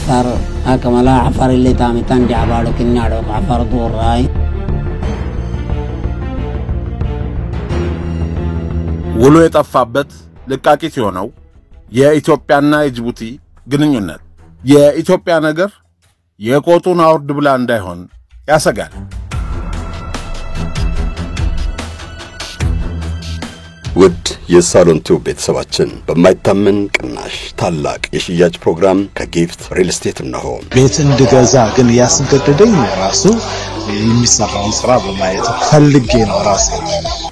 عفر أكمل عفر اللي تامتان جعبالو كنيارو عفر دور راي ውሎ የጠፋበት ልቃቂት የሆነው የኢትዮጵያና የጅቡቲ ግንኙነት የኢትዮጵያ ነገር የቆጡን አውርድ ብላ እንዳይሆን ያሰጋል። ውድ የሳሎን ቲዩብ ቤተሰባችን በማይታመን ቅናሽ ታላቅ የሽያጭ ፕሮግራም ከጊፍት ሪል ስቴት ነው። ቤት እንድገዛ ግን ያስገደደኝ ራሱ የሚሰራውን ስራ በማየት ፈልጌ ነው ራሴ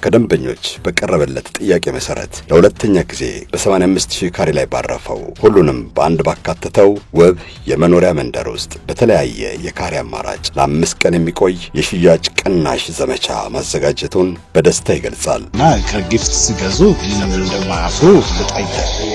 ከደንበኞች በቀረበለት ጥያቄ መሰረት ለሁለተኛ ጊዜ በ85000 ካሬ ላይ ባረፈው ሁሉንም በአንድ ባካተተው ውብ የመኖሪያ መንደር ውስጥ በተለያየ የካሬ አማራጭ ለ5 ቀን የሚቆይ የሽያጭ ቅናሽ ዘመቻ ማዘጋጀቱን በደስታ ይገልጻል። ከጊፍት ሲገዙ ምንም እንደማያፍሩ ልጠይቅ።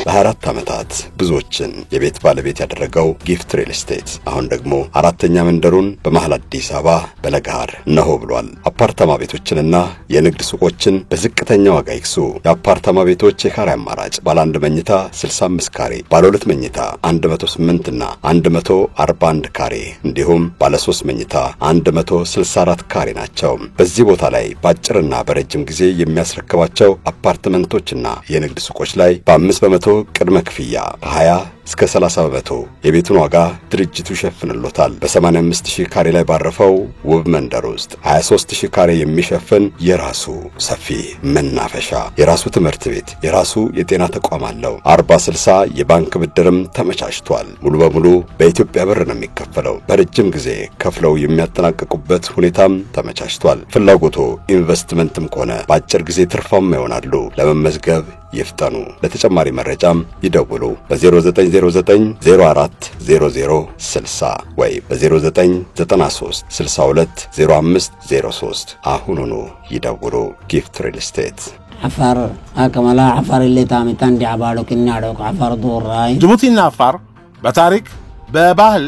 ለ4 ዓመታት ብዙዎችን የቤት ባለቤት ያደረገው ጊፍት ሪል ስቴት አሁን ደግሞ አራተኛ መንደሩን በመሃል አዲስ አበባ በለጋር ነው ብሏል። አፓርታማ ቤቶችንና የንግድ ሱቆችን በዝቅተኛ ዋጋ ይክሱ። የአፓርታማ ቤቶች የካሬ አማራጭ ባለ 1 መኝታ 65 ካሬ፣ ባለ 2 መኝታ 108 እና 141 ካሬ እንዲሁም ባለ 3 መኝታ 164 ካሬ ናቸው። በዚህ ቦታ ላይ ባጭርና በረጅም ጊዜ የሚያስረክባቸው አፓርትመንቶችና የንግድ ሱቆች ላይ በ5% ቅድመ ክፍያ 20 እስከ 30% የቤቱን ዋጋ ድርጅቱ ይሸፍንሎታል። በ85000 ካሬ ላይ ባረፈው ውብ መንደር ውስጥ 23000 ካሬ የሚሸፍን የራሱ ሰፊ መናፈሻ፣ የራሱ ትምህርት ቤት፣ የራሱ የጤና ተቋም አለው። 40/60 የባንክ ብድርም ተመቻችቷል። ሙሉ በሙሉ በኢትዮጵያ ብር ነው የሚከፈለው። በረጅም ጊዜ ከፍለው የሚያጠናቅቁበት ሁኔታም ተመቻችቷል። ፍላጎቱ ኢንቨስትመንትም ከሆነ በአጭር ጊዜ ትርፋማ ይሆናሉ። ለመመዝገብ ይፍጠኑ። ለተጨማሪ መረጃም ይደውሉ በ0909 04 0060 ወይ በ0993 62 05 03 አሁኑኑ ይደውሉ። ጊፍት ሪል ስቴት عفر أكمل عفر اللي تامتان جعبالو كنيارو عفر دور راي ጅቡቲና አፋር በታሪክ በባህል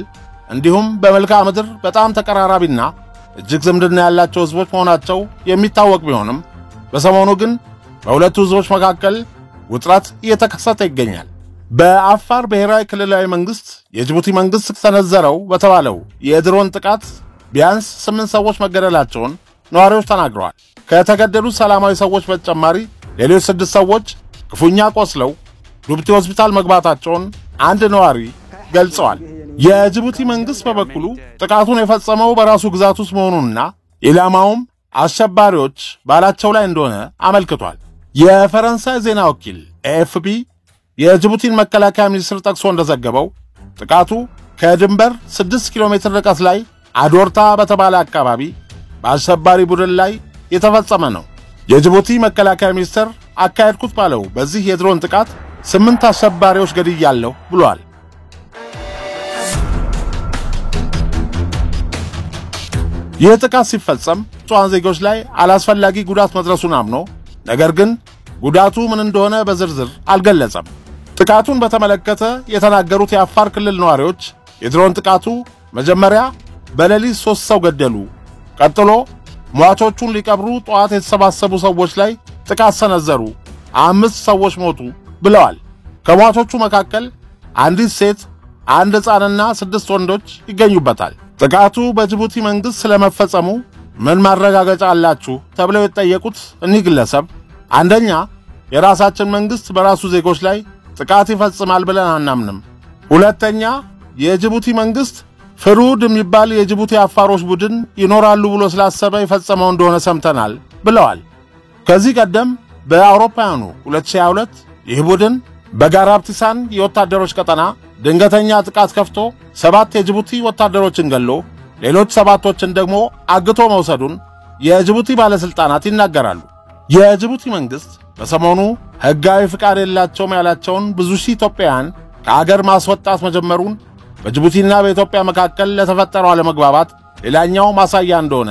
እንዲሁም በመልክዓ ምድር በጣም ተቀራራቢና እጅግ ዝምድና ያላቸው ህዝቦች መሆናቸው የሚታወቅ ቢሆንም በሰሞኑ ግን በሁለቱ ህዝቦች መካከል ውጥረት እየተከሰተ ይገኛል። በአፋር ብሔራዊ ክልላዊ መንግስት የጅቡቲ መንግስት ተነዘረው በተባለው የድሮን ጥቃት ቢያንስ 8 ሰዎች መገደላቸውን ነዋሪዎች ተናግረዋል። ከተገደሉት ሰላማዊ ሰዎች በተጨማሪ ሌሎች 6 ሰዎች ክፉኛ ቆስለው ዱብቲ ሆስፒታል መግባታቸውን አንድ ነዋሪ ገልጸዋል። የጅቡቲ መንግስት በበኩሉ ጥቃቱን የፈጸመው በራሱ ግዛት ውስጥ መሆኑንና ኢላማውም አሸባሪዎች ባላቸው ላይ እንደሆነ አመልክቷል። የፈረንሳይ ዜና ወኪል ኤኤፍፒ የጅቡቲን መከላከያ ሚኒስትር ጠቅሶ እንደዘገበው ጥቃቱ ከድንበር 6 ኪሎ ሜትር ርቀት ላይ አዶርታ በተባለ አካባቢ በአሸባሪ ቡድን ላይ የተፈጸመ ነው። የጅቡቲ መከላከያ ሚኒስትር አካሄድኩት ባለው በዚህ የድሮን ጥቃት 8 አሸባሪዎች ገድያለሁ ብሏል። ይህ ጥቃት ሲፈጸም ንጹሃን ዜጎች ላይ አላስፈላጊ ጉዳት መድረሱን አምኖ ነገር ግን ጉዳቱ ምን እንደሆነ በዝርዝር አልገለጸም። ጥቃቱን በተመለከተ የተናገሩት የአፋር ክልል ነዋሪዎች የድሮን ጥቃቱ መጀመሪያ በሌሊት 3 ሰው ገደሉ፣ ቀጥሎ ሟቾቹን ሊቀብሩ ጧት የተሰባሰቡ ሰዎች ላይ ጥቃት ሰነዘሩ፣ 5 ሰዎች ሞቱ ብለዋል። ከሟቾቹ መካከል አንዲት ሴት፣ አንድ ሕፃንና 6 ወንዶች ይገኙበታል። ጥቃቱ በጅቡቲ መንግስት ስለመፈጸሙ ምን ማረጋገጫ አላችሁ ተብለው የተጠየቁት እኒህ ግለሰብ አንደኛ የራሳችን መንግስት በራሱ ዜጎች ላይ ጥቃት ይፈጽማል ብለን አናምንም፣ ሁለተኛ የጅቡቲ መንግስት ፍሩድ የሚባል የጅቡቲ አፋሮች ቡድን ይኖራሉ ብሎ ስላሰበ የፈጸመው እንደሆነ ሰምተናል ብለዋል። ከዚህ ቀደም በአውሮፓውያኑ 2022 ይህ ቡድን በጋራብቲሳን የወታደሮች ቀጠና ድንገተኛ ጥቃት ከፍቶ 7 የጅቡቲ ወታደሮችን ገሎ ሌሎች 7ቶችን ደግሞ አግቶ መውሰዱን የጅቡቲ ባለስልጣናት ይናገራሉ። የጅቡቲ መንግስት በሰሞኑ ህጋዊ ፍቃድ የላቸውም ያላቸውን ብዙ ሺህ ኢትዮጵያውያን ከአገር ማስወጣት መጀመሩን በጅቡቲና በኢትዮጵያ መካከል ለተፈጠረው አለመግባባት ሌላኛው ማሳያ እንደሆነ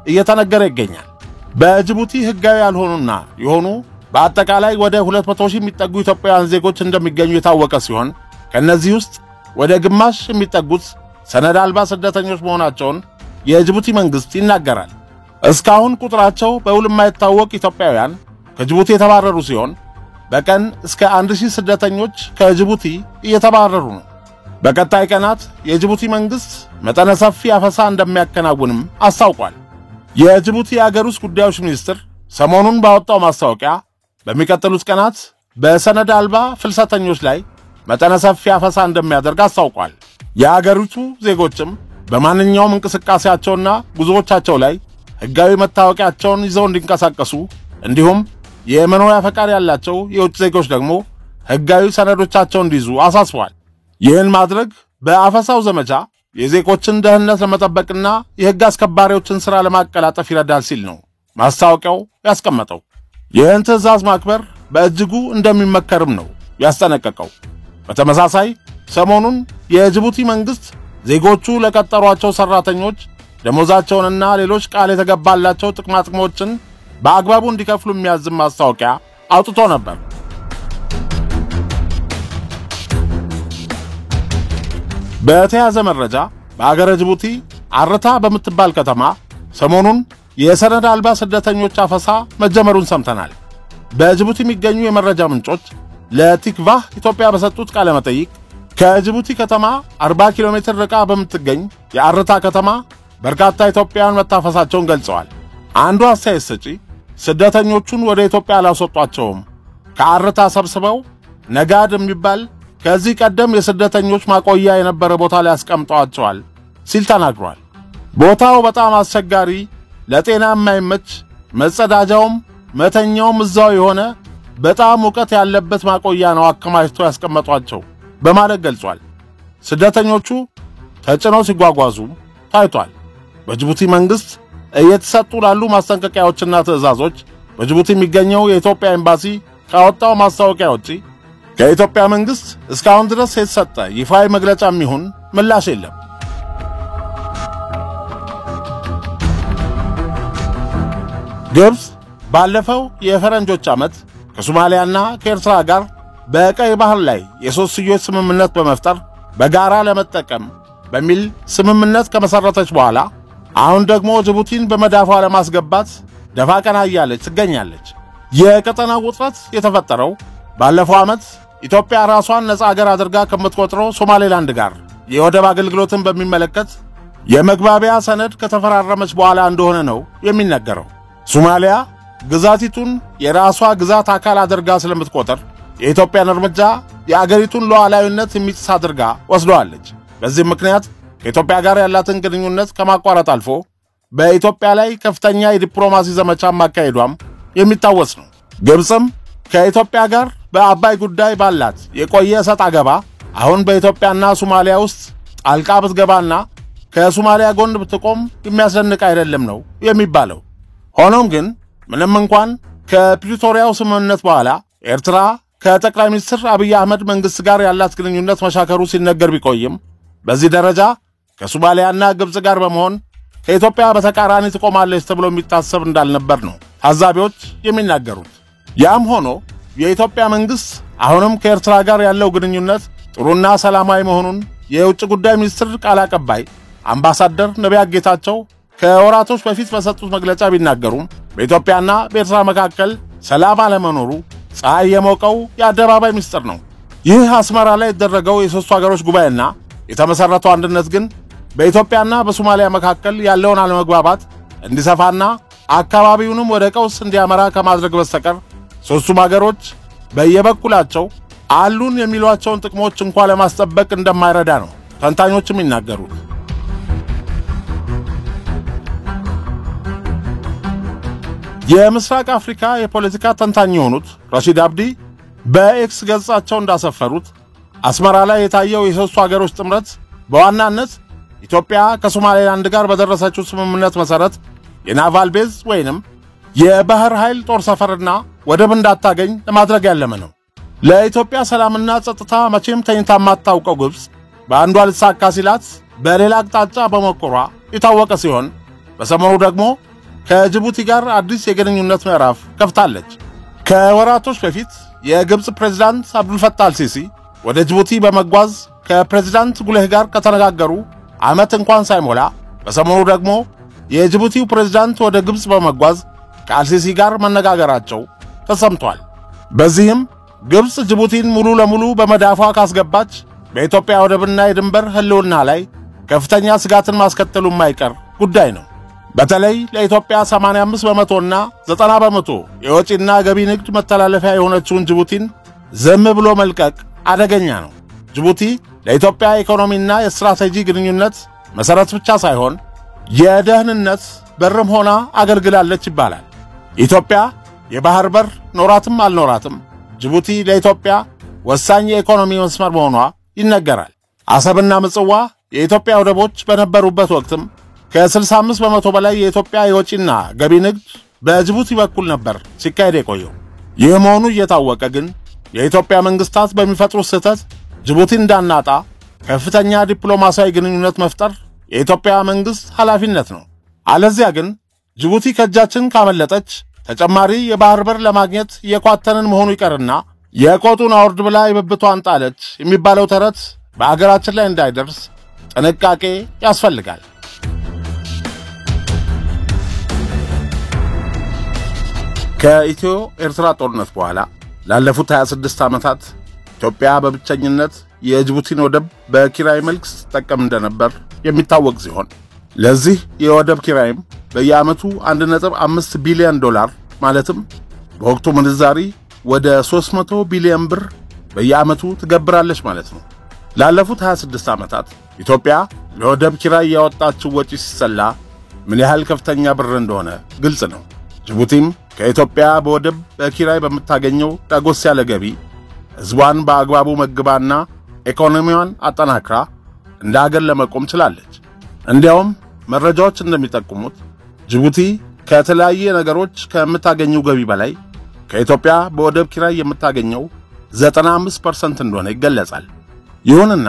እየተነገረ ይገኛል። በጅቡቲ ህጋዊ ያልሆኑና የሆኑ በአጠቃላይ ወደ 200,000 የሚጠጉ ኢትዮጵያውያን ዜጎች እንደሚገኙ የታወቀ ሲሆን ከነዚህ ውስጥ ወደ ግማሽ የሚጠጉት ሰነድ አልባ ስደተኞች መሆናቸውን የጅቡቲ መንግስት ይናገራል። እስካሁን ቁጥራቸው በውል የማይታወቅ ኢትዮጵያውያን ከጅቡቲ የተባረሩ ሲሆን በቀን እስከ 1000 ስደተኞች ከጅቡቲ እየተባረሩ ነው። በቀጣይ ቀናት የጅቡቲ መንግስት መጠነ ሰፊ አፈሳ እንደሚያከናውንም አስታውቋል። የጅቡቲ የአገር ውስጥ ጉዳዮች ሚኒስትር ሰሞኑን ባወጣው ማስታወቂያ በሚቀጥሉት ቀናት በሰነድ አልባ ፍልሰተኞች ላይ መጠነ ሰፊ አፈሳ እንደሚያደርግ አስታውቋል። የአገሪቱ ዜጎችም በማንኛውም እንቅስቃሴያቸውና ጉዞዎቻቸው ላይ ህጋዊ መታወቂያቸውን ይዘው እንዲንቀሳቀሱ እንዲሁም የመኖሪያ ፈቃድ ያላቸው የውጭ ዜጎች ደግሞ ህጋዊ ሰነዶቻቸውን እንዲይዙ አሳስቧል። ይህን ማድረግ በአፈሳው ዘመቻ የዜጎችን ደህንነት ለመጠበቅና የህግ አስከባሪዎችን ሥራ ለማቀላጠፍ ይረዳል ሲል ነው ማስታወቂያው ያስቀመጠው። ይህን ትዕዛዝ ማክበር በእጅጉ እንደሚመከርም ነው ያስጠነቀቀው። በተመሳሳይ ሰሞኑን የጅቡቲ መንግስት ዜጎቹ ለቀጠሯቸው ሰራተኞች ደሞዛቸውንና ሌሎች ቃል የተገባላቸው ጥቅማጥቅሞችን በአግባቡ እንዲከፍሉ የሚያዝም ማስታወቂያ አውጥቶ ነበር። በተያዘ መረጃ በአገረ ጅቡቲ አርታ በምትባል ከተማ ሰሞኑን የሰነድ አልባ ስደተኞች አፈሳ መጀመሩን ሰምተናል። በጅቡቲ የሚገኙ የመረጃ ምንጮች ለቲክቫህ ኢትዮጵያ በሰጡት ቃለ መጠይቅ ከጅቡቲ ከተማ 40 ኪሎ ሜትር ርቃ በምትገኝ የአርታ ከተማ በርካታ ኢትዮጵያውያን መታፈሳቸውን ገልጸዋል። አንዱ አስተያየት ሰጪ ስደተኞቹን ወደ ኢትዮጵያ አላስወጧቸውም፣ ከአርታ ሰብስበው ነጋድ የሚባል ከዚህ ቀደም የስደተኞች ማቆያ የነበረ ቦታ ላይ አስቀምጠዋቸዋል ሲል ተናግሯል። ቦታው በጣም አስቸጋሪ፣ ለጤና የማይመች፣ መጸዳጃውም መተኛውም እዛው የሆነ በጣም ሙቀት ያለበት ማቆያ ነው አከማችተው ያስቀመጧቸው በማለት ገልጿል። ስደተኞቹ ተጭነው ሲጓጓዙ ታይቷል። በጅቡቲ መንግስት እየተሰጡ ላሉ ማስጠንቀቂያዎችና ትዕዛዞች በጅቡቲ የሚገኘው የኢትዮጵያ ኤምባሲ ካወጣው ማስታወቂያ ውጪ ከኢትዮጵያ መንግስት እስካሁን ድረስ የተሰጠ ይፋዊ መግለጫ የሚሆን ምላሽ የለም። ግብጽ ባለፈው የፈረንጆች ዓመት ከሶማሊያና ከኤርትራ ጋር በቀይ ባህር ላይ የሶስትዮሽ ስምምነት በመፍጠር በጋራ ለመጠቀም በሚል ስምምነት ከመሰረተች በኋላ አሁን ደግሞ ጅቡቲን በመዳፏ ለማስገባት ደፋ ቀና እያለች ትገኛለች። የቀጠናው ውጥረት የተፈጠረው ባለፈው ዓመት ኢትዮጵያ ራሷን ነፃ ሀገር አድርጋ ከምትቆጥረው ሶማሌላንድ ጋር የወደብ አገልግሎትን በሚመለከት የመግባቢያ ሰነድ ከተፈራረመች በኋላ እንደሆነ ነው የሚነገረው። ሶማሊያ ግዛቲቱን የራሷ ግዛት አካል አድርጋ ስለምትቆጥር የኢትዮጵያን እርምጃ የአገሪቱን ሉዓላዊነት የሚጥስ አድርጋ ወስደዋለች። በዚህ ምክንያት ከኢትዮጵያ ጋር ያላትን ግንኙነት ከማቋረጥ አልፎ በኢትዮጵያ ላይ ከፍተኛ የዲፕሎማሲ ዘመቻ ማካሄዷም የሚታወስ ነው። ግብጽም ከኢትዮጵያ ጋር በአባይ ጉዳይ ባላት የቆየ ሰጥ አገባ አሁን በኢትዮጵያና ሶማሊያ ውስጥ ጣልቃ ብትገባና ከሶማሊያ ጎን ብትቆም የሚያስደንቅ አይደለም ነው የሚባለው። ሆኖም ግን ምንም እንኳን ከፕሪቶሪያው ስምምነት በኋላ ኤርትራ ከጠቅላይ ሚኒስትር አብይ አህመድ መንግስት ጋር ያላት ግንኙነት መሻከሩ ሲነገር ቢቆይም በዚህ ደረጃ ከሶማሊያና ግብጽ ጋር በመሆን ከኢትዮጵያ በተቃራኒ ትቆማለች ተብሎ የሚታሰብ እንዳልነበር ነው ታዛቢዎች የሚናገሩት። ያም ሆኖ የኢትዮጵያ መንግስት አሁንም ከኤርትራ ጋር ያለው ግንኙነት ጥሩና ሰላማዊ መሆኑን የውጭ ጉዳይ ሚኒስትር ቃል አቀባይ አምባሳደር ነቢያት ጌታቸው ከወራቶች በፊት በሰጡት መግለጫ ቢናገሩም በኢትዮጵያና በኤርትራ መካከል ሰላም አለመኖሩ ፀሐይ የሞቀው የአደባባይ ሚስጥር ነው። ይህ አስመራ ላይ የተደረገው የሶስቱ ሀገሮች ጉባኤና የተመሰረተው አንድነት ግን በኢትዮጵያና በሶማሊያ መካከል ያለውን አለመግባባት እንዲሰፋና አካባቢውንም ወደ ቀውስ እንዲያመራ ከማድረግ በስተቀር ሶስቱም ሀገሮች በየበኩላቸው አሉን የሚሏቸውን ጥቅሞች እንኳን ለማስጠበቅ እንደማይረዳ ነው ተንታኞችም ይናገሩት። የምስራቅ አፍሪካ የፖለቲካ ተንታኝ የሆኑት ረሺድ አብዲ በኤክስ ገጻቸው እንዳሰፈሩት አስመራ ላይ የታየው የሶስቱ ሀገሮች ጥምረት በዋናነት ኢትዮጵያ ከሶማሌላንድ ጋር በደረሰችው ስምምነት መሰረት የናቫል ቤዝ ወይንም የባህር ኃይል ጦር ሰፈርና ወደብ እንዳታገኝ ለማድረግ ያለመ ነው። ለኢትዮጵያ ሰላምና ጸጥታ መቼም ተኝታ የማታውቀው ግብጽ በአንዷ ልሳካ ሲላት በሌላ አቅጣጫ በመቆሯ የታወቀ ሲሆን በሰሞኑ ደግሞ ከጅቡቲ ጋር አዲስ የግንኙነት ምዕራፍ ከፍታለች። ከወራቶች በፊት የግብጽ ፕሬዝዳንት አብዱልፈታህ አልሲሲ ወደ ጅቡቲ በመጓዝ ከፕሬዝዳንት ጉሌህ ጋር ከተነጋገሩ ዓመት እንኳን ሳይሞላ በሰሞኑ ደግሞ የጅቡቲው ፕሬዝዳንት ወደ ግብጽ በመጓዝ ከአልሲሲ ጋር መነጋገራቸው ተሰምቷል። በዚህም ግብጽ ጅቡቲን ሙሉ ለሙሉ በመዳፏ ካስገባች በኢትዮጵያ ወደብና የድንበር ህልውና ላይ ከፍተኛ ስጋትን ማስከተሉ የማይቀር ጉዳይ ነው። በተለይ ለኢትዮጵያ 85% 90% የወጪና ገቢ ንግድ መተላለፊያ የሆነችውን ጅቡቲን ዝም ብሎ መልቀቅ አደገኛ ነው። ጅቡቲ ለኢትዮጵያ ኢኮኖሚና የስትራቴጂ ግንኙነት መሰረት ብቻ ሳይሆን የደህንነት በርም ሆና አገልግላለች ይባላል። ኢትዮጵያ የባህር በር ኖራትም አልኖራትም ጅቡቲ ለኢትዮጵያ ወሳኝ የኢኮኖሚ መስመር መሆኗ ይነገራል። አሰብና ምጽዋ የኢትዮጵያ ወደቦች በነበሩበት ወቅትም ከ65% በላይ የኢትዮጵያ የወጪና ገቢ ንግድ በጅቡቲ በኩል ነበር ሲካሄድ የቆየው። ይህ መሆኑ እየታወቀ ግን የኢትዮጵያ መንግስታት በሚፈጥሩት ስህተት ጅቡቲ እንዳናጣ ከፍተኛ ዲፕሎማሲያዊ ግንኙነት መፍጠር የኢትዮጵያ መንግስት ኃላፊነት ነው። አለዚያ ግን ጅቡቲ ከእጃችን ካመለጠች ተጨማሪ የባህር በር ለማግኘት የኳተንን መሆኑ ይቀርና የቆጡን አውርድ ብላ የብብቷን ጣለች የሚባለው ተረት በአገራችን ላይ እንዳይደርስ ጥንቃቄ ያስፈልጋል። ከኢትዮ ኤርትራ ጦርነት በኋላ ላለፉት 26 ዓመታት ኢትዮጵያ በብቸኝነት የጅቡቲን ወደብ በኪራይ መልክ ስትጠቀም እንደነበር የሚታወቅ ሲሆን ለዚህ የወደብ ኪራይም በየዓመቱ 1.5 ቢሊዮን ዶላር ማለትም በወቅቱ ምንዛሪ ወደ 300 ቢሊዮን ብር በየዓመቱ ትገብራለች ማለት ነው። ላለፉት 26 ዓመታት ኢትዮጵያ ለወደብ ኪራይ ያወጣችው ወጪ ሲሰላ ምን ያህል ከፍተኛ ብር እንደሆነ ግልጽ ነው። ጅቡቲም ከኢትዮጵያ በወደብ በኪራይ በምታገኘው ዳጎስ ያለ ገቢ ሕዝቧን በአግባቡ መግባና ኢኮኖሚዋን አጠናክራ እንደ አገር ለመቆም ችላለች። እንዲያውም መረጃዎች እንደሚጠቁሙት ጅቡቲ ከተለያየ ነገሮች ከምታገኘው ገቢ በላይ ከኢትዮጵያ በወደብ ኪራይ የምታገኘው 95% እንደሆነ ይገለጻል። ይሁንና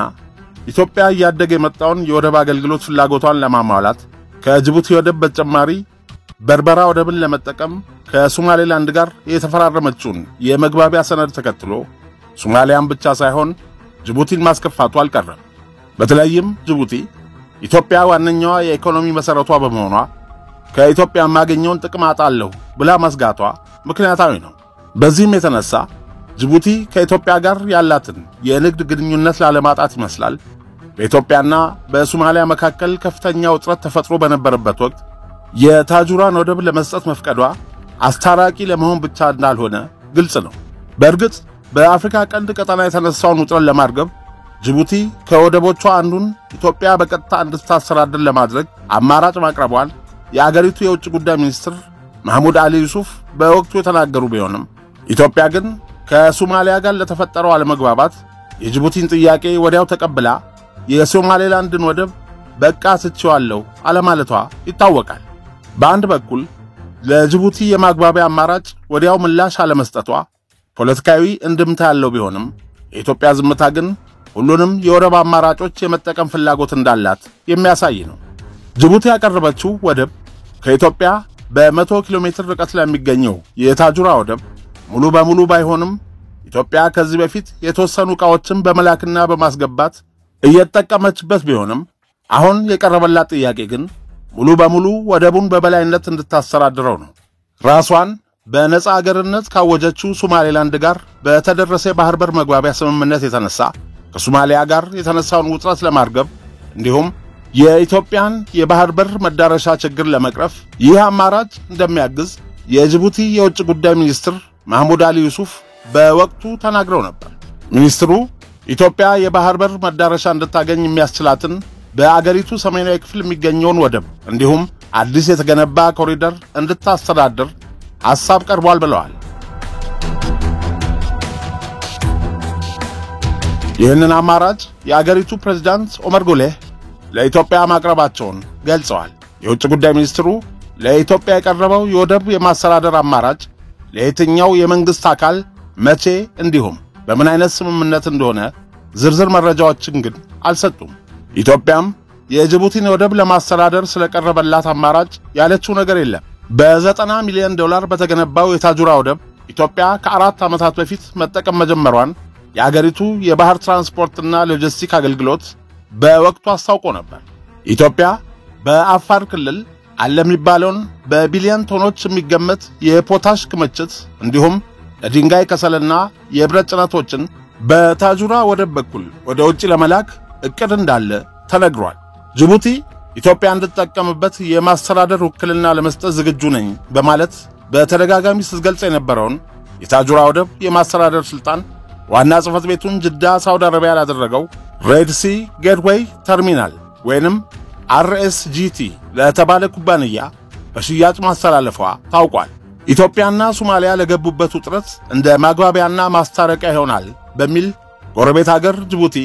ኢትዮጵያ እያደገ የመጣውን የወደብ አገልግሎት ፍላጎቷን ለማሟላት ከጅቡቲ ወደብ በተጨማሪ በርበራ ወደብን ለመጠቀም ከሶማሌላንድ ጋር የተፈራረመችውን የመግባቢያ ሰነድ ተከትሎ ሶማሊያን ብቻ ሳይሆን ጅቡቲን ማስከፋቱ አልቀረም። በተለይም ጅቡቲ ኢትዮጵያ ዋነኛዋ የኢኮኖሚ መሰረቷ በመሆኗ ከኢትዮጵያ ማገኘውን ጥቅም አጣለሁ ብላ መስጋቷ ምክንያታዊ ነው። በዚህም የተነሳ ጅቡቲ ከኢትዮጵያ ጋር ያላትን የንግድ ግንኙነት ላለማጣት ይመስላል በኢትዮጵያና በሶማሊያ መካከል ከፍተኛ ውጥረት ተፈጥሮ በነበረበት ወቅት የታጁራን ወደብ ለመስጠት መፍቀዷ አስታራቂ ለመሆን ብቻ እንዳልሆነ ግልጽ ነው። በእርግጥ በአፍሪካ ቀንድ ቀጠና የተነሳውን ውጥረት ለማርገብ ጅቡቲ ከወደቦቿ አንዱን ኢትዮጵያ በቀጥታ እንድታስተዳድር ለማድረግ አማራጭ ማቅረቧን የአገሪቱ የውጭ ጉዳይ ሚኒስትር መሐሙድ አሊ ዩሱፍ በወቅቱ የተናገሩ ቢሆንም ኢትዮጵያ ግን ከሶማሊያ ጋር ለተፈጠረው አለመግባባት የጅቡቲን ጥያቄ ወዲያው ተቀብላ የሶማሌላንድን ወደብ በቃ ትቼዋለሁ አለማለቷ ይታወቃል። በአንድ በኩል ለጅቡቲ የማግባቢያ አማራጭ ወዲያው ምላሽ አለመስጠቷ ፖለቲካዊ እንድምታ ያለው ቢሆንም የኢትዮጵያ ዝምታ ግን ሁሉንም የወደብ አማራጮች የመጠቀም ፍላጎት እንዳላት የሚያሳይ ነው። ጅቡቲ ያቀረበችው ወደብ ከኢትዮጵያ በ100 ኪሎ ሜትር ርቀት ላይ የሚገኘው የታጁራ ወደብ ሙሉ በሙሉ ባይሆንም ኢትዮጵያ ከዚህ በፊት የተወሰኑ ዕቃዎችን በመላክና በማስገባት እየተጠቀመችበት ቢሆንም አሁን የቀረበላት ጥያቄ ግን ሙሉ በሙሉ ወደቡን በበላይነት እንድታስተዳድረው ነው። ራሷን በነፃ አገርነት ካወጀችው ሶማሌላንድ ጋር በተደረሰ የባህር በር መግባቢያ ስምምነት የተነሳ ከሶማሊያ ጋር የተነሳውን ውጥረት ለማርገብ እንዲሁም የኢትዮጵያን የባህር በር መዳረሻ ችግር ለመቅረፍ ይህ አማራጭ እንደሚያግዝ የጅቡቲ የውጭ ጉዳይ ሚኒስትር መሐሙድ አሊ ዩሱፍ በወቅቱ ተናግረው ነበር። ሚኒስትሩ ኢትዮጵያ የባህር በር መዳረሻ እንድታገኝ የሚያስችላትን በአገሪቱ ሰሜናዊ ክፍል የሚገኘውን ወደብ እንዲሁም አዲስ የተገነባ ኮሪደር እንድታስተዳድር ሐሳብ ቀርቧል ብለዋል። ይህንን አማራጭ የአገሪቱ ፕሬዝዳንት ኦመር ጉሌህ ለኢትዮጵያ ማቅረባቸውን ገልጸዋል። የውጭ ጉዳይ ሚኒስትሩ ለኢትዮጵያ የቀረበው የወደብ የማስተዳደር አማራጭ ለየትኛው የመንግስት አካል መቼ እንዲሁም በምን አይነት ስምምነት እንደሆነ ዝርዝር መረጃዎችን ግን አልሰጡም። ኢትዮጵያም የጅቡቲን ወደብ ለማስተዳደር ስለቀረበላት አማራጭ ያለችው ነገር የለም። በ90 ሚሊዮን ዶላር በተገነባው የታጁራ ወደብ ኢትዮጵያ ከ4 ዓመታት በፊት መጠቀም መጀመሯን የአገሪቱ የባህር ትራንስፖርትና ሎጂስቲክ አገልግሎት በወቅቱ አስታውቆ ነበር። ኢትዮጵያ በአፋር ክልል አለ የሚባለውን በቢሊዮን ቶኖች የሚገመት የፖታሽ ክምችት እንዲሁም ለድንጋይ ከሰልና የብረት ጭነቶችን በታጁራ ወደብ በኩል ወደ ውጪ ለመላክ እቅድ እንዳለ ተነግሯል። ጅቡቲ ኢትዮጵያ እንድትጠቀምበት የማስተዳደር ውክልና ለመስጠት ዝግጁ ነኝ በማለት በተደጋጋሚ ስትገልጽ የነበረውን የታጁራ ወደብ የማስተዳደር ስልጣን ዋና ጽሕፈት ቤቱን ጅዳ ሳውዲ አረቢያ ያደረገው ሬድ ሲ ጌትዌይ ተርሚናል ወይንም RSGT ለተባለ ኩባንያ በሽያጭ ማስተላለፏ ታውቋል። ኢትዮጵያና ሶማሊያ ለገቡበት ውጥረት እንደ ማግባቢያና ማስታረቂያ ይሆናል በሚል ጎረቤት ሀገር ጅቡቲ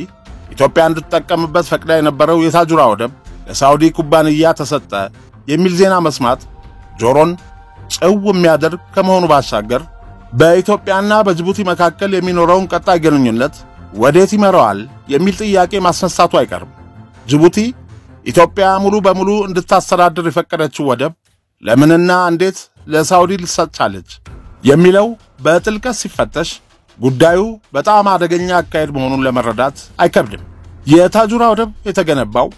ኢትዮጵያ እንድትጠቀምበት ፈቅዳ የነበረው የታጁራ ወደብ ለሳውዲ ኩባንያ ተሰጠ የሚል ዜና መስማት ጆሮን ጨው የሚያደርግ ከመሆኑ ባሻገር በኢትዮጵያና በጅቡቲ መካከል የሚኖረውን ቀጣይ ግንኙነት ወዴት ይመራዋል የሚል ጥያቄ ማስነሳቱ አይቀርም። ጅቡቲ ኢትዮጵያ ሙሉ በሙሉ እንድታስተዳድር የፈቀደችው ወደብ ለምንና እንዴት ለሳውዲ ልትሰጣለች የሚለው በጥልቀት ሲፈተሽ ጉዳዩ በጣም አደገኛ አካሄድ መሆኑን ለመረዳት አይከብድም። የታጁራ ወደብ የተገነባው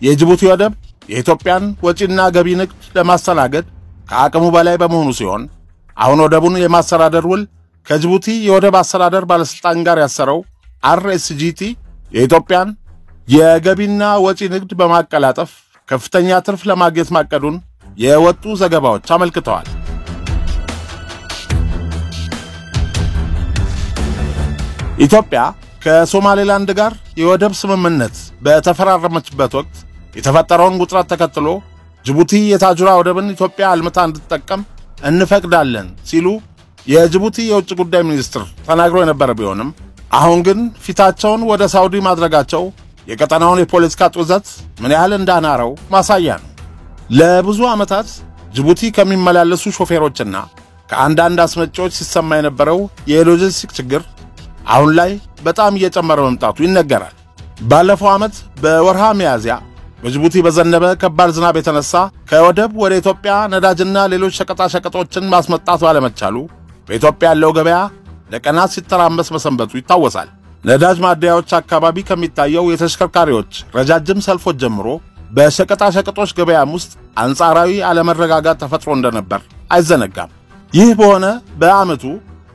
የጅቡቲ ወደብ የኢትዮጵያን ወጪና ገቢ ንግድ ለማስተናገድ ከአቅሙ በላይ በመሆኑ ሲሆን አሁን ወደቡን የማስተዳደር ውል ከጅቡቲ የወደብ አስተዳደር ባለስልጣን ጋር ያሰረው RSGT የኢትዮጵያን የገቢና ወጪ ንግድ በማቀላጠፍ ከፍተኛ ትርፍ ለማግኘት ማቀዱን የወጡ ዘገባዎች አመልክተዋል። ኢትዮጵያ ከሶማሌላንድ ጋር የወደብ ስምምነት በተፈራረመችበት ወቅት የተፈጠረውን ውጥረት ተከትሎ ጅቡቲ የታጁራ ወደብን ኢትዮጵያ አልምታ እንድትጠቀም እንፈቅዳለን ሲሉ የጅቡቲ የውጭ ጉዳይ ሚኒስትር ተናግሮ የነበረ ቢሆንም አሁን ግን ፊታቸውን ወደ ሳውዲ ማድረጋቸው የቀጠናውን የፖለቲካ ጡዘት ምን ያህል እንዳናረው ማሳያ ነው። ለብዙ ዓመታት ጅቡቲ ከሚመላለሱ ሾፌሮችና ከአንዳንድ አስመጪዎች ሲሰማ የነበረው የሎጂስቲክ ችግር አሁን ላይ በጣም እየጨመረ መምጣቱ ይነገራል። ባለፈው ዓመት በወርሃ ሚያዝያ በጅቡቲ በዘነበ ከባድ ዝናብ የተነሳ ከወደብ ወደ ኢትዮጵያ ነዳጅና ሌሎች ሸቀጣሸቀጦችን ማስመጣት ባለመቻሉ በኢትዮጵያ ያለው ገበያ ለቀናት ሲተራመስ መሰንበቱ ይታወሳል። ነዳጅ ማደያዎች አካባቢ ከሚታየው የተሽከርካሪዎች ረጃጅም ሰልፎች ጀምሮ በሸቀጣሸቀጦች ገበያም ውስጥ አንጻራዊ አለመረጋጋት ተፈጥሮ እንደነበር አይዘነጋም። ይህ በሆነ በዓመቱ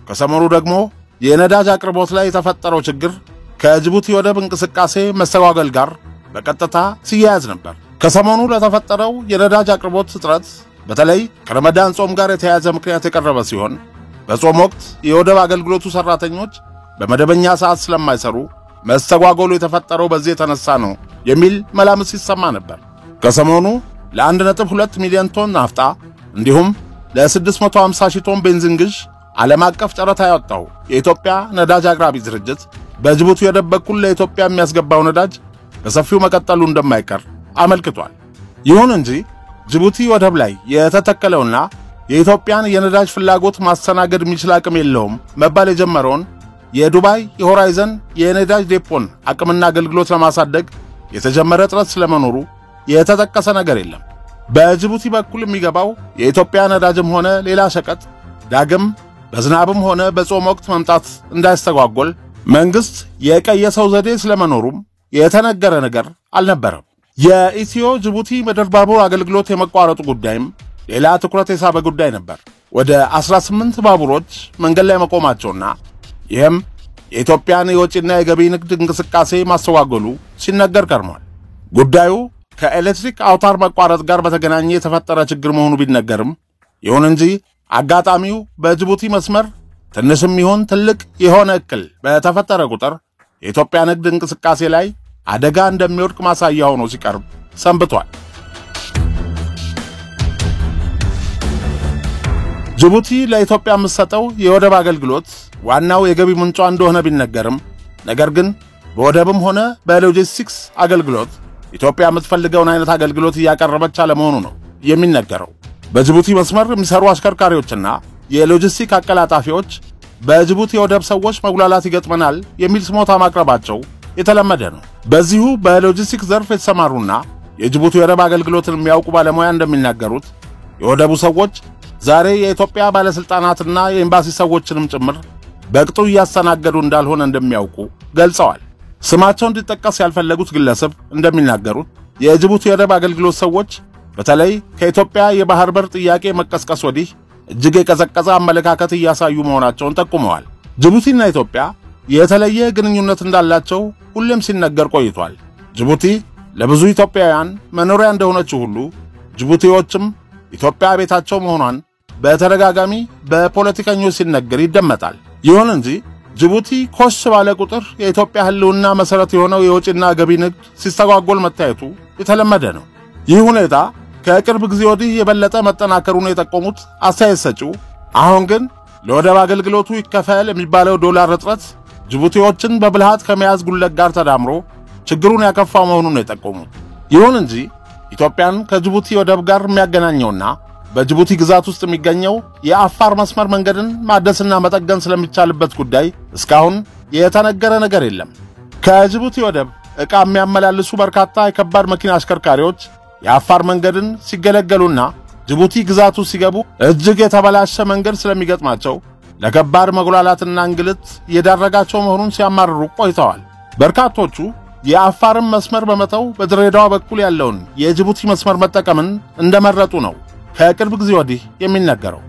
ከሰሞኑ ደግሞ የነዳጅ አቅርቦት ላይ የተፈጠረው ችግር ከጅቡቲ ወደብ እንቅስቃሴ መስተጓገል ጋር በቀጥታ ሲያያዝ ነበር። ከሰሞኑ ለተፈጠረው የነዳጅ አቅርቦት እጥረት በተለይ ከረመዳን ጾም ጋር የተያያዘ ምክንያት የቀረበ ሲሆን በጾም ወቅት የወደብ አገልግሎቱ ሰራተኞች በመደበኛ ሰዓት ስለማይሰሩ መስተጓጎሉ የተፈጠረው በዚህ የተነሳ ነው የሚል መላምት ሲሰማ ነበር። ከሰሞኑ ለ1.2 ሚሊዮን ቶን ናፍጣ እንዲሁም ለ650 ሺህ ቶን ቤንዚን ግዥ ዓለም አቀፍ ጨረታ ያወጣው የኢትዮጵያ ነዳጅ አቅራቢ ድርጅት በጅቡቲ ወደብ በኩል ለኢትዮጵያ የሚያስገባው ነዳጅ በሰፊው መቀጠሉ እንደማይቀር አመልክቷል። ይሁን እንጂ ጅቡቲ ወደብ ላይ የተተከለውና የኢትዮጵያን የነዳጅ ፍላጎት ማስተናገድ የሚችል አቅም የለውም መባል የጀመረውን የዱባይ የሆራይዘን የነዳጅ ዴፖን አቅምና አገልግሎት ለማሳደግ የተጀመረ ጥረት ስለመኖሩ የተጠቀሰ ነገር የለም። በጅቡቲ በኩል የሚገባው የኢትዮጵያ ነዳጅም ሆነ ሌላ ሸቀጥ ዳግም በዝናብም ሆነ በጾም ወቅት መምጣት እንዳይስተጓጎል መንግስት የቀየሰው ዘዴ ስለመኖሩም የተነገረ ነገር አልነበረም። የኢትዮ ጅቡቲ ምድር ባቡር አገልግሎት የመቋረጡ ጉዳይም ሌላ ትኩረት የሳበ ጉዳይ ነበር። ወደ 18 ባቡሮች መንገድ ላይ መቆማቸውና ይህም የኢትዮጵያን የወጪና የገቢ ንግድ እንቅስቃሴ ማስተጓጎሉ ሲነገር ከርሟል። ጉዳዩ ከኤሌክትሪክ አውታር መቋረጥ ጋር በተገናኘ የተፈጠረ ችግር መሆኑ ቢነገርም ይሁን እንጂ አጋጣሚው በጅቡቲ መስመር ትንሽም ይሁን ትልቅ የሆነ እክል በተፈጠረ ቁጥር የኢትዮጵያ ንግድ እንቅስቃሴ ላይ አደጋ እንደሚወድቅ ማሳያ ሆኖ ሲቀርብ ሰንብቷል። ጅቡቲ ለኢትዮጵያ የምትሰጠው የወደብ አገልግሎት ዋናው የገቢ ምንጯ እንደሆነ ቢነገርም ነገር ግን በወደብም ሆነ በሎጂስቲክስ አገልግሎት ኢትዮጵያ የምትፈልገውን አይነት አገልግሎት እያቀረበች አለመሆኑ ነው የሚነገረው። በጅቡቲ መስመር የሚሰሩ አሽከርካሪዎችና የሎጂስቲክ አቀላጣፊዎች በጅቡቲ የወደብ ሰዎች መጉላላት ይገጥመናል የሚል ስሞታ ማቅረባቸው የተለመደ ነው። በዚሁ በሎጂስቲክ ዘርፍ የተሰማሩና የጅቡቲ የወደብ አገልግሎትን የሚያውቁ ባለሙያ እንደሚናገሩት የወደቡ ሰዎች ዛሬ የኢትዮጵያ ባለስልጣናትና የኤምባሲ ሰዎችንም ጭምር በቅጡ እያስተናገዱ እንዳልሆነ እንደሚያውቁ ገልጸዋል። ስማቸው እንዲጠቀስ ያልፈለጉት ግለሰብ እንደሚናገሩት የጅቡቲ የወደብ አገልግሎት ሰዎች በተለይ ከኢትዮጵያ የባህር በር ጥያቄ መቀስቀስ ወዲህ እጅግ የቀዘቀዘ አመለካከት እያሳዩ መሆናቸውን ጠቁመዋል። ጅቡቲና ኢትዮጵያ የተለየ ግንኙነት እንዳላቸው ሁሌም ሲነገር ቆይቷል። ጅቡቲ ለብዙ ኢትዮጵያውያን መኖሪያ እንደሆነች ሁሉ ጅቡቲዎችም ኢትዮጵያ ቤታቸው መሆኗን በተደጋጋሚ በፖለቲከኞች ሲነገር ይደመጣል። ይሁን እንጂ ጅቡቲ ኮሽ ባለ ቁጥር የኢትዮጵያ ህልውና መሰረት የሆነው የወጪና ገቢ ንግድ ሲስተጓጎል መታየቱ የተለመደ ነው። ይህ ሁኔታ ከቅርብ ጊዜ ወዲህ የበለጠ መጠናከሩን የጠቆሙት አስተያየት ሰጪው አሁን ግን ለወደብ አገልግሎቱ ይከፈል የሚባለው ዶላር እጥረት ጅቡቲዎችን በብልሃት ከመያዝ ጉለት ጋር ተዳምሮ ችግሩን ያከፋ መሆኑን የጠቆሙት። ይሁን እንጂ ኢትዮጵያን ከጅቡቲ ወደብ ጋር የሚያገናኘውና በጅቡቲ ግዛት ውስጥ የሚገኘው የአፋር መስመር መንገድን ማደስና መጠገን ስለሚቻልበት ጉዳይ እስካሁን የተነገረ ነገር የለም። ከጅቡቲ ወደብ ዕቃ የሚያመላልሱ በርካታ የከባድ መኪና አሽከርካሪዎች የአፋር መንገድን ሲገለገሉና ጅቡቲ ግዛቱ ሲገቡ እጅግ የተበላሸ መንገድ ስለሚገጥማቸው ለከባድ መጉላላትና እንግልት የዳረጋቸው መሆኑን ሲያማርሩ ቆይተዋል። በርካቶቹ የአፋርን መስመር በመተው በድሬዳዋ በኩል ያለውን የጅቡቲ መስመር መጠቀምን እንደመረጡ ነው ከቅርብ ጊዜ ወዲህ የሚነገረው።